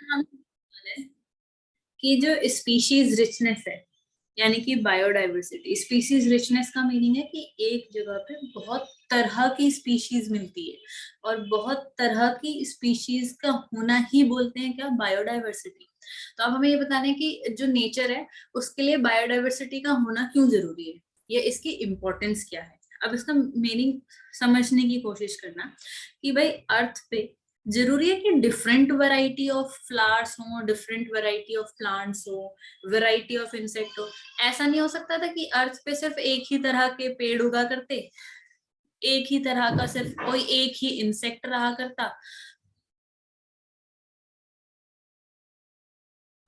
हम कि जो स्पीशीज रिचनेस है, यानी कि बायोडाइवर्सिटी, स्पीशीज रिचनेस का मीनिंग है कि एक जगह पे बहुत तरह की स्पीशीज मिलती है, और बहुत तरह की स्पीशीज का होना ही बोलते हैं क्या, बायोडाइवर्सिटी। तो अब हमें ये बताना है कि जो नेचर है उसके लिए बायोडाइवर्सिटी का होना क्यों जरूरी है, ये इसकी इम्पोर्टेंस क्या है। अब इसका मीनिंग समझने की कोशिश करना कि भाई अर्थ पे जरूरी है कि डिफरेंट वैरायटी ऑफ फ्लावर्स हो, डिफरेंट वैरायटी ऑफ प्लांट्स हो, वैरायटी ऑफ इंसेक्ट हो। ऐसा नहीं हो सकता था कि अर्थ पे सिर्फ एक ही तरह के पेड़ उगा करते, एक ही तरह का सिर्फ कोई एक ही इंसेक्ट रहा करता,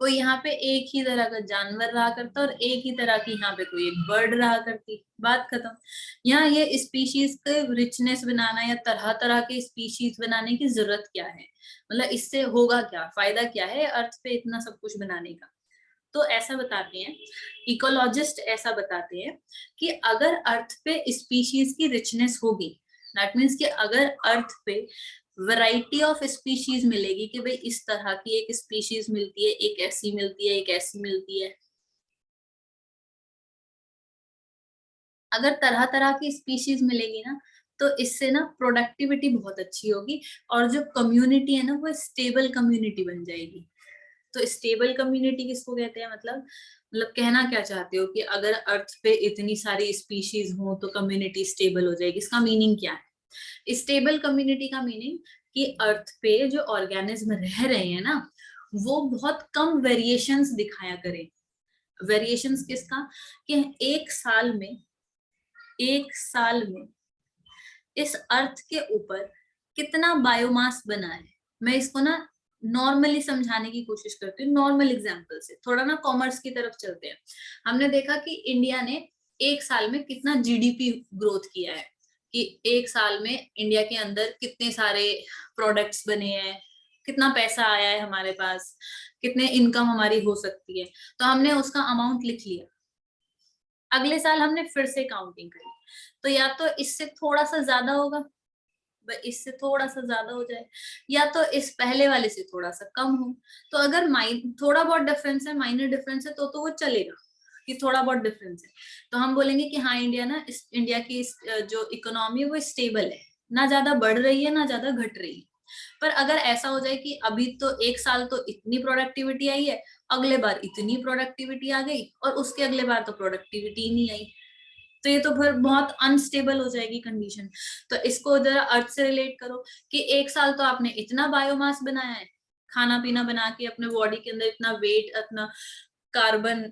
कोई यहाँ पे एक ही तरह का जानवर रहा करता और एक ही तरह की यहाँ पे कोई एक बर्ड रहा करती, बात खत्म। यहाँ ये स्पीशीज के रिचनेस बनाना या तरह तरह के स्पीशीज बनाने की जरूरत क्या है, मतलब इससे होगा क्या, फायदा क्या है अर्थ पे इतना सब कुछ बनाने का। तो ऐसा बताते हैं, इकोलॉजिस्ट ऐसा बताते हैं कि अगर अर्थ पे स्पीशीज की रिचनेस होगी, दैट मीन्स कि अगर अर्थ पे वैरायटी ऑफ स्पीशीज मिलेगी कि भाई इस तरह की एक स्पीशीज मिलती है, एक ऐसी मिलती है, एक ऐसी मिलती है, अगर तरह तरह की स्पीशीज मिलेगी ना, तो इससे ना प्रोडक्टिविटी बहुत अच्छी होगी, और जो कम्युनिटी है ना वो स्टेबल कम्युनिटी बन जाएगी। तो स्टेबल कम्युनिटी किसको कहते हैं, मतलब कहना क्या चाहते हो कि अगर अर्थ पे इतनी सारी स्पीशीज हो तो कम्युनिटी स्टेबल हो जाएगी, इसका मीनिंग क्या है। स्टेबल कम्युनिटी का मीनिंग कि अर्थ पे जो ऑर्गेनिज्म रह रहे हैं ना, वो बहुत कम वेरिएशंस दिखाया करें। वेरिएशंस किसका, कि एक साल में इस अर्थ के ऊपर कितना बायोमास बना है। मैं इसको ना नॉर्मली समझाने की कोशिश करती हूँ, नॉर्मल एग्जांपल से, थोड़ा ना कॉमर्स की तरफ चलते हैं। हमने देखा कि इंडिया ने एक साल में कितना जीडीपी ग्रोथ किया है, कि एक साल में इंडिया के अंदर कितने सारे प्रोडक्ट्स बने हैं, कितना पैसा आया है हमारे पास, कितने इनकम हमारी हो सकती है। तो हमने उसका अमाउंट लिख लिया, अगले साल हमने फिर से काउंटिंग करी, तो या तो इससे थोड़ा सा ज्यादा होगा, इससे थोड़ा सा ज्यादा हो जाए, या तो इस पहले वाले से थोड़ा सा कम हो। तो अगर थोड़ा बहुत डिफरेंस है, माइनर डिफरेंस है, तो वो चलेगा कि थोड़ा बहुत डिफरेंस है। तो हम बोलेंगे कि हाँ इंडिया ना, इंडिया की जो इकोनॉमी है वो स्टेबल है, ना ज्यादा बढ़ रही है ना ज्यादा घट रही है। पर अगर ऐसा हो जाए कि अभी तो एक साल तो इतनी प्रोडक्टिविटी आई है, अगले बार इतनी प्रोडक्टिविटी आ गई, और उसके अगले बार तो प्रोडक्टिविटी ही नहीं आई, तो ये तो फिर बहुत अनस्टेबल हो जाएगी कंडीशन। तो इसको जरा अर्थ से रिलेट करो कि एक साल तो आपने इतना बायोमास बनाया है, खाना पीना बना के अपने बॉडी के अंदर इतना वेट, इतना कार्बन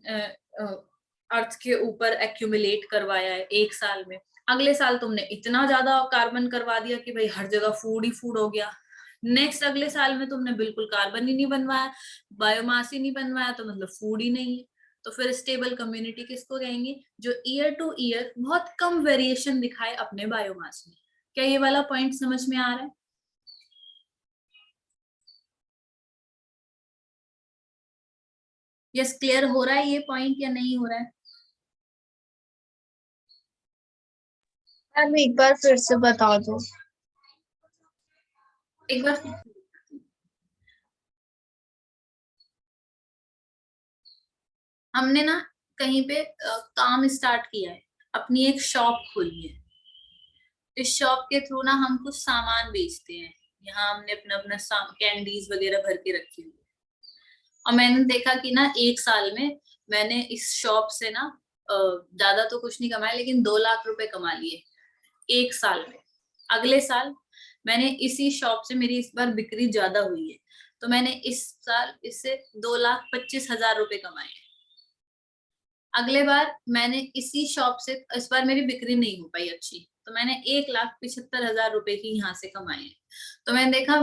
अर्थ के ऊपर एक्यूमुलेट करवाया है एक साल में। अगले साल तुमने इतना ज्यादा कार्बन करवा दिया कि भाई हर जगह फूड ही फूड हो गया। नेक्स्ट अगले साल में तुमने बिल्कुल कार्बन ही नहीं बनवाया, बायोमास ही नहीं बनवाया, तो मतलब फूड ही नहीं है। तो फिर स्टेबल कम्युनिटी किसको कहेंगे, जो ईयर टू ईयर बहुत कम वेरिएशन दिखाए अपने बायोमास में। क्या ये वाला पॉइंट समझ में आ रहा है? यस, क्लियर हो रहा है ये पॉइंट या नहीं हो रहा है? मैम एक बार फिर से बता दो। एक बार फिर से। हमने ना कहीं पे काम स्टार्ट किया है, अपनी एक शॉप खोली है, इस शॉप के थ्रू ना हम कुछ सामान बेचते हैं। यहाँ हमने अपना अपना कैंडीज वगैरह भर के रखी हुई है। और मैंने देखा कि ना एक साल में मैंने इस शॉप से ना ज्यादा तो कुछ नहीं कमाया, लेकिन 2 लाख रुपए कमा लिए एक साल में। अगले साल मैंने इसी शॉप से, मेरी इस बार बिक्री ज्यादा हुई है, तो मैंने इस साल इससे 2,25,000 रुपए कमाए। अगले बार मैंने इसी शॉप से, इस बार मेरी बिक्री नहीं हो पाई अच्छी, तो मैंने 1,75,000 रुपए ही यहाँ से कमाए हैं। तो मैंने देखा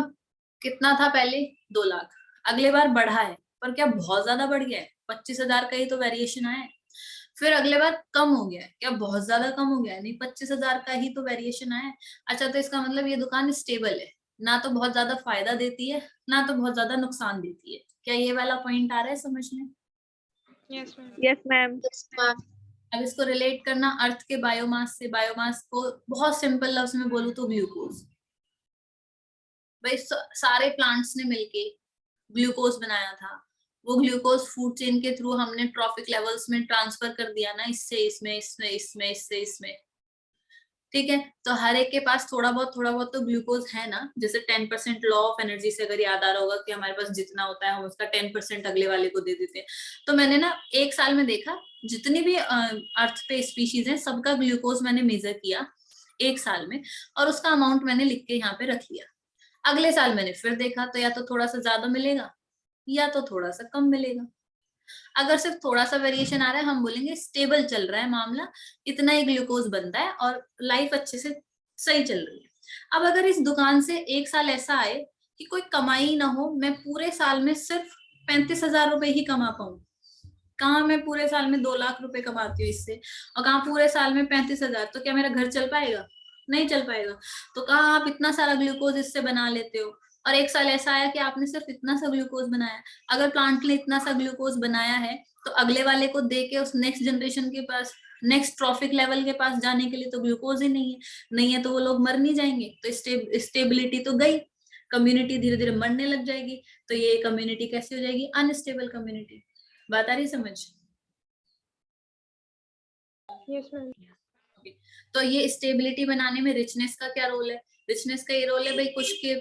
कितना था पहले, 2 लाख, अगले बार बढ़ा है, पर क्या बहुत ज्यादा बढ़ गया है, 25,000 का ही तो वेरिएशन आया है। फिर अगले बार कम हो गया है, क्या बहुत ज्यादा कम हो गया है, नहीं 25,000 का ही तो वेरिएशन आया है। अच्छा, तो इसका मतलब ये दुकान स्टेबल है, ना तो बहुत ज्यादा फायदा देती है ना तो बहुत ज्यादा नुकसान देती है। क्या ये वाला पॉइंट आ रहा है समझ में? Yes ma'am. Yes ma'am. अब इसको रिलेट करना अर्थ के बायोमास से। बायोमास को बहुत सिंपल लफ्ज में बोलूं तो ग्लूकोज। भाई सारे प्लांट्स ने मिलके ग्लूकोज बनाया था, वो ग्लूकोज फूड चेन के थ्रू हमने ट्रॉफिक लेवल्स में ट्रांसफर कर दिया ना, इससे इसमें, इसमें इसमें, इससे इसमें, ठीक है। तो हर एक के पास थोड़ा बहुत तो ग्लूकोज है ना। जैसे 10% लॉ ऑफ एनर्जी से अगर याद आ रहा होगा कि हमारे पास जितना होता है हम उसका 10% अगले वाले को दे देते हैं। तो मैंने ना एक साल में देखा जितनी भी अर्थ पे स्पीशीज हैं सबका ग्लूकोज मैंने मेजर किया एक साल में, और उसका अमाउंट मैंने लिख के यहाँ पे रख लिया। अगले साल मैंने फिर देखा तो या तो थोड़ा सा ज्यादा मिलेगा या तो थोड़ा सा कम मिलेगा। अगर सिर्फ थोड़ा सा वेरिएशन आ रहा है हम बोलेंगे स्टेबल चल रहा है मामला, इतना ही ग्लूकोज बनता है और लाइफ अच्छे से सही चल रही है। अब अगर इस दुकान से एक साल ऐसा आए कि कोई कमाई ना हो, मैं पूरे साल में सिर्फ 35,000 रुपए ही कमा पाऊं, कहाँ मैं पूरे साल में 2 लाख रुपए कमाती हूँ इससे, और कहाँ पूरे साल में 35,000, तो क्या मेरा घर चल पाएगा? नहीं चल पाएगा। तो कहाँ आप इतना सारा ग्लूकोज इससे बना लेते हो, और एक साल ऐसा आया कि आपने सिर्फ इतना सा ग्लूकोज बनाया। अगर प्लांट ने इतना सा ग्लूकोज बनाया है तो अगले वाले को दे के उस नेक्स्ट जनरेशन के पास, नेक्स्ट ट्रॉफिक लेवल के पास जाने के लिए तो ग्लूकोज ही नहीं है तो वो लोग मर नहीं जाएंगे, तो स्टेबिलिटी तो गई, कम्युनिटी धीरे धीरे मरने लग जाएगी। तो ये कम्युनिटी कैसी हो जाएगी? Unstable community. बात आ रही समझ? Yes, ma'am. तो ये स्टेबिलिटी बनाने में रिचनेस का क्या रोल है? रिचनेस का ये रोल है भाई,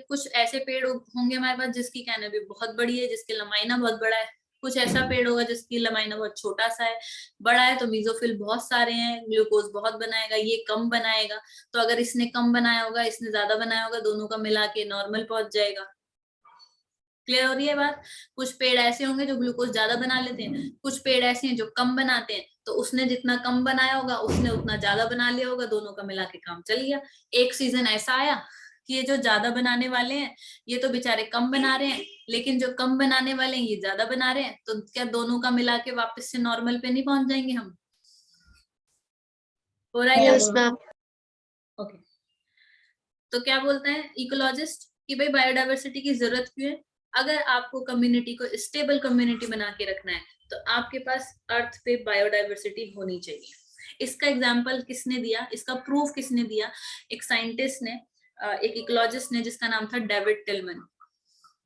कुछ ऐसे पेड़ होंगे हमारे पास जिसकी कैनोपी बहुत बड़ी है, जिसके लमाइना बहुत बड़ा है, कुछ ऐसा पेड़ होगा जिसकी लमाइना बहुत छोटा सा है। बड़ा है तो मीजोफिल बहुत सारे हैं, ग्लूकोज बहुत बनाएगा, ये कम बनाएगा। तो अगर इसने कम बनाया होगा, इसने ज्यादा बनाया होगा, दोनों का मिला के नॉर्मल पहुंच जाएगा। क्लियर हो रही है बात? कुछ पेड़ ऐसे होंगे जो ग्लूकोज ज्यादा बना लेते हैं, कुछ पेड़ ऐसे हैं जो कम बनाते हैं, तो उसने जितना कम बनाया होगा उसने उतना ज्यादा बना लिया होगा, दोनों का मिला के काम चल गया। एक सीजन ऐसा आया कि ये जो ज्यादा बनाने वाले हैं ये तो बेचारे कम बना रहे हैं, लेकिन जो कम बनाने वाले हैं ये ज्यादा बना रहे हैं, तो क्या दोनों का मिला के वापस से नॉर्मल पे नहीं पहुंच जाएंगे हम? हो रहा है क्या? Yes ma'am. ओके। तो क्या बोलते हैं इकोलॉजिस्ट कि भाई बायोडायवर्सिटी की जरूरत क्यों है? अगर आपको कम्युनिटी को स्टेबल कम्युनिटी बना के रखना है तो आपके पास अर्थ पे बायोडायवर्सिटी होनी चाहिए। इसका एग्जाम्पल किसने दिया, इसका प्रूफ किसने दिया? एक साइंटिस्ट ने, एक इकोलॉजिस्ट ने जिसका नाम था डेविड टिलमन।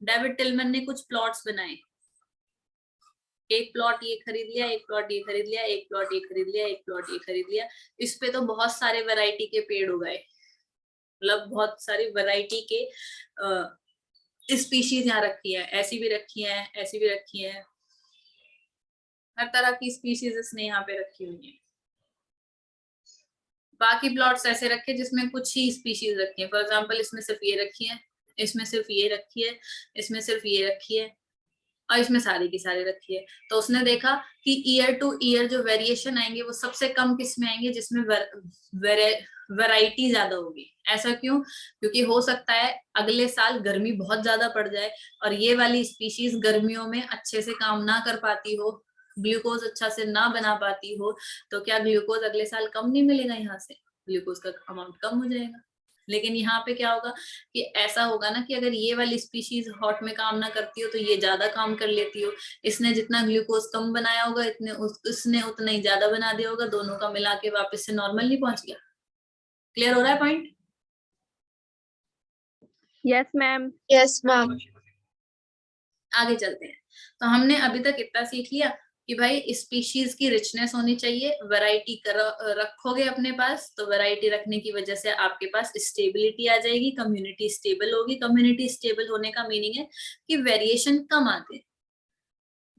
डेविड टिलमन ने कुछ प्लॉट्स बनाए, एक प्लॉट ये खरीद लिया, एक प्लॉट ये खरीद लिया, एक प्लॉट ये खरीद लिया, एक प्लॉट ये खरीद लिया। इस पे तो बहुत सारे वैरायटी के पेड़ उगाए, मतलब बहुत सारी वैरायटी के स्पीशीज यहाँ रखी है, ऐसी भी रखी है, ऐसी भी रखी है, हर तरह की स्पीशीज इसने यहाँ पे रखी हुई है। बाकी प्लॉट्स ऐसे रखे जिसमें कुछ ही स्पीशीज रखी है, फॉर एग्जाम्पल इसमें सिर्फ ये रखी है, इसमें सिर्फ ये रखी है, इसमें सिर्फ ये रखी है, और इसमें सारी की सारी रखी है। तो उसने देखा कि ईयर टू ईयर जो वेरिएशन आएंगे वो सबसे कम किस में आएंगे? जिसमें वैरायटी ज्यादा होगी। ऐसा क्यों? क्योंकि हो सकता है अगले साल गर्मी बहुत ज्यादा पड़ जाए और ये वाली स्पीशीज गर्मियों में अच्छे से काम ना कर पाती हो, ग्लूकोज अच्छा से ना बना पाती हो, तो क्या ग्लूकोज अगले साल कम नहीं मिलेगा? यहाँ से ग्लूकोज का अमाउंट कम हो जाएगा। लेकिन यहाँ पे क्या होगा कि ऐसा होगा ना कि अगर ये वाली स्पीशीज हॉट में काम ना करती हो तो ये ज्यादा काम कर लेती हो, इसने जितना ग्लूकोज कम बनाया होगा उसने उतना ही ज्यादा बना दिया होगा, दोनों का मिला के वापस से नॉर्मल नहीं पहुंच गया। क्लियर हो रहा है point? Yes, ma'am. Yes ma'am. आगे चलते हैं। तो हमने अभी तक इतना सीख लिया कि भाई स्पीशीज की रिचनेस होनी चाहिए, वैरायटी रखोगे अपने पास तो वैरायटी रखने की वजह से आपके पास स्टेबिलिटी आ जाएगी, कम्युनिटी स्टेबल होगी। कम्युनिटी स्टेबल होने का मीनिंग है कि वेरिएशन कम आते।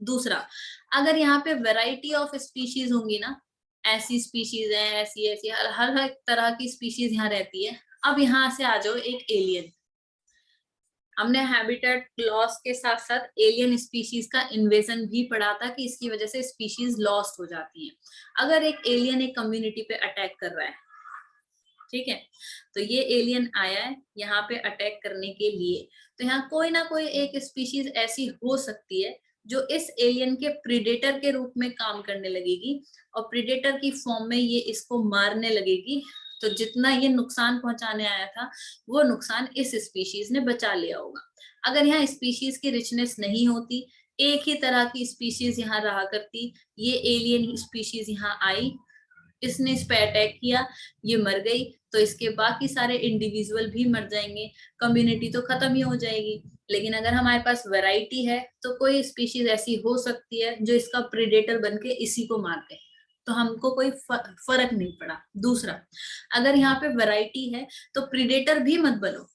दूसरा, अगर यहाँ पे वैरायटी ऑफ स्पीशीज होंगी ना, ऐसी स्पीशीज है, ऐसी ऐसी हर हर तरह की स्पीशीज यहाँ रहती है। अब यहाँ से आ जाओ एक एलियन। हमने हैबिटेट लॉस के साथ साथ एलियन स्पीशीज का इन्वेजन भी पढ़ा था कि इसकी वजह से स्पीशीज लॉस्ट हो जाती हैं। अगर एक एलियन एक कम्युनिटी पे अटैक कर रहा है, ठीक है, तो ये एलियन आया है यहाँ पे अटैक करने के लिए, तो यहाँ कोई ना कोई एक स्पीशीज ऐसी हो सकती है जो इस एलियन के प्रीडेटर के रूप में काम करने लगेगी और प्रीडेटर की फॉर्म में ये इसको मारने लगेगी। तो जितना ये नुकसान पहुंचाने आया था वो नुकसान इस स्पीशीज ने बचा लिया होगा। अगर यहाँ स्पीशीज की रिचनेस नहीं होती, एक ही तरह की स्पीशीज यहाँ रहा करती, ये एलियन स्पीशीज यहाँ आई, इसने इस पे अटैक किया, ये मर गई, तो इसके बाकी सारे इंडिविजुअल भी मर जाएंगे, कम्युनिटी तो खत्म ही हो जाएगी। लेकिन अगर हमारे पास वैरायटी है तो कोई स्पीशीज ऐसी हो सकती है जो इसका प्रेडेटर बनके इसी को मार दे, तो हमको कोई फर्क नहीं पड़ा। दूसरा, अगर यहाँ पे वैरायटी है तो प्रेडेटर भी मत बनो,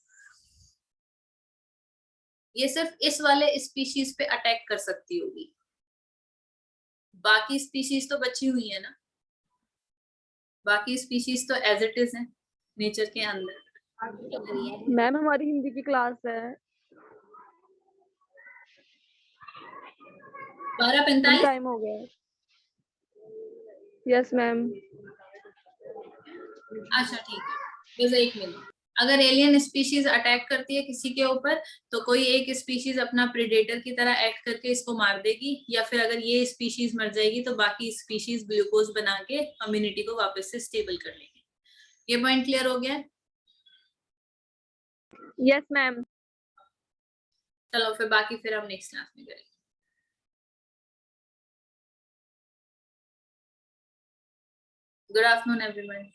ये सिर्फ इस वाले स्पीशीज पे अटैक कर सकती होगी, बाकी स्पीशीज तो बची हुई है ना, बाकी स्पीशीज तो एज इट इज है नेचर के अंदर। मैम हमारी हिंदी की क्लास है। 12:45। टाइम हो गया। Yes ma'am. अच्छा ठीक है, बस 1 मिनट। अगर एलियन स्पीशीज अटैक करती है किसी के ऊपर तो कोई एक स्पीशीज अपना प्रेडेटर की तरह एक्ट करके इसको मार देगी, या फिर अगर ये स्पीशीज मर जाएगी तो बाकी स्पीशीज ग्लूकोज बना के कम्युनिटी को वापस से स्टेबल कर लेंगे। ये पॉइंट क्लियर हो गया? Yes ma'am. चलो फिर बाकी फिर हम नेक्स्ट क्लास में करेंगे। Good afternoon everyone.